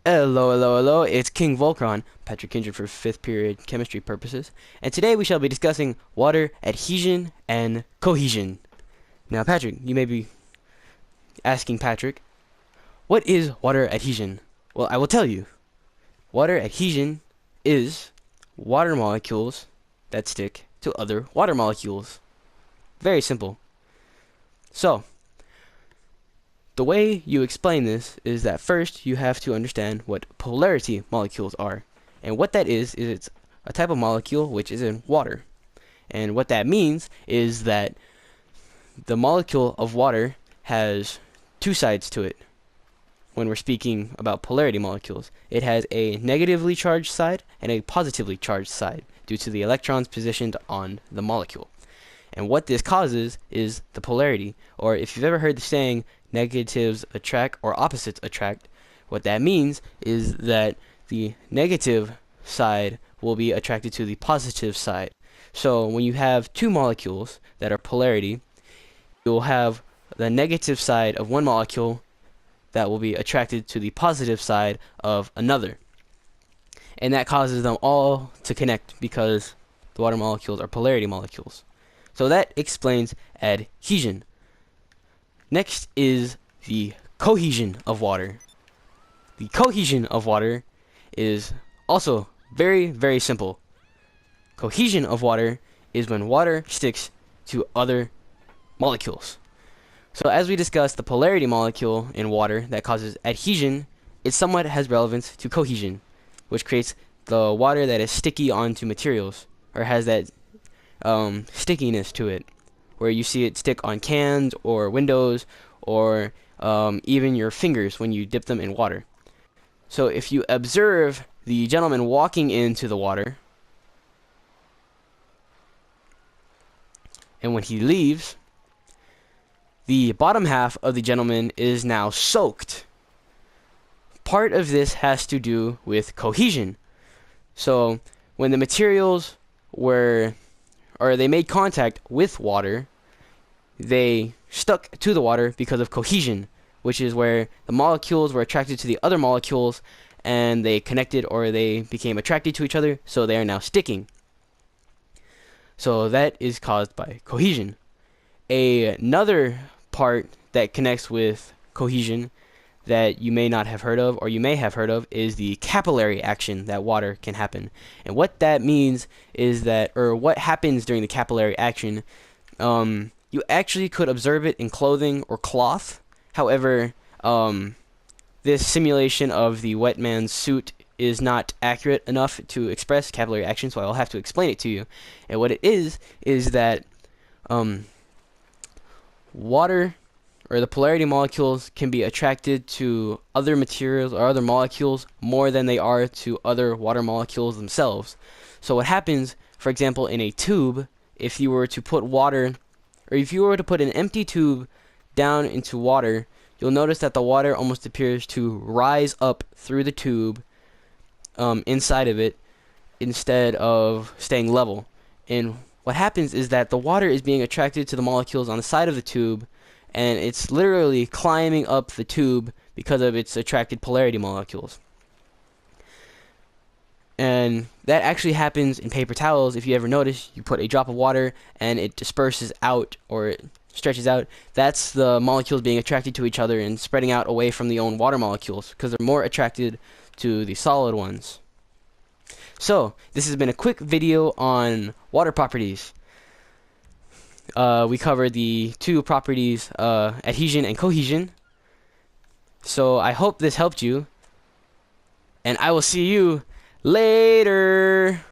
Hello, hello, hello, it's King Volcron, Patrick Kindred for 5th period chemistry purposes, and today we shall be discussing water adhesion and cohesion. Now, Patrick, you may be asking Patrick, what is water adhesion? Well, I will tell you. Water adhesion is water molecules that stick to other water molecules. Very simple. So, the way you explain this is that first you have to understand what polarity molecules are. And what that is it's a type of molecule which is in water. And what that means is that the molecule of water has two sides to it. When we're speaking about polarity molecules, it has a negatively charged side and a positively charged side due to the electrons positioned on the molecule. And what this causes is the polarity, or if you've ever heard the saying, negatives attract or opposites attract, what that means is that the negative side will be attracted to the positive side. So when you have two molecules that are polarity, you'll have the negative side of one molecule that will be attracted to the positive side of another. And that causes them all to connect because the water molecules are polarity molecules. So that explains adhesion. Next is the cohesion of water. The cohesion of water is also very, very simple. Cohesion of water is when water sticks to other molecules. So as we discussed, the polarity molecule in water that causes adhesion, it somewhat has relevance to cohesion, which creates the water that is sticky onto materials, or has that stickiness to it, where you see it stick on cans or windows or even your fingers when you dip them in water. So if you observe the gentleman walking into the water, and when he leaves, the bottom half of the gentleman is now soaked. Part of this has to do with cohesion. So when the materials they made contact with water, they stuck to the water because of cohesion, which is where the molecules were attracted to the other molecules and they connected, or they became attracted to each other, so they are now sticking. So that is caused by cohesion. Another part that connects with cohesion that you may not have heard of, or you may have heard of, is the capillary action that water can happen. And what that means is that, or what happens during the capillary action, you actually could observe it in clothing or cloth. However, this simulation of the wet man's suit is not accurate enough to express capillary action, so I'll have to explain it to you. And what it is that water, or the polarity molecules, can be attracted to other materials or other molecules more than they are to other water molecules themselves. So what happens, for example, in a tube, if you were to put water, or if you were to put an empty tube down into water, you'll notice that the water almost appears to rise up through the tube inside of it instead of staying level. And what happens is that the water is being attracted to the molecules on the side of the tube, and it's literally climbing up the tube because of its attracted polarity molecules. And that actually happens in paper towels. If you ever notice, you put a drop of water and it disperses out, or it stretches out. That's the molecules being attracted to each other and spreading out away from the own water molecules because they're more attracted to the solid ones. So this has been a quick video on water properties. We covered the two properties, adhesion and cohesion. So I hope this helped you, and I will see you later.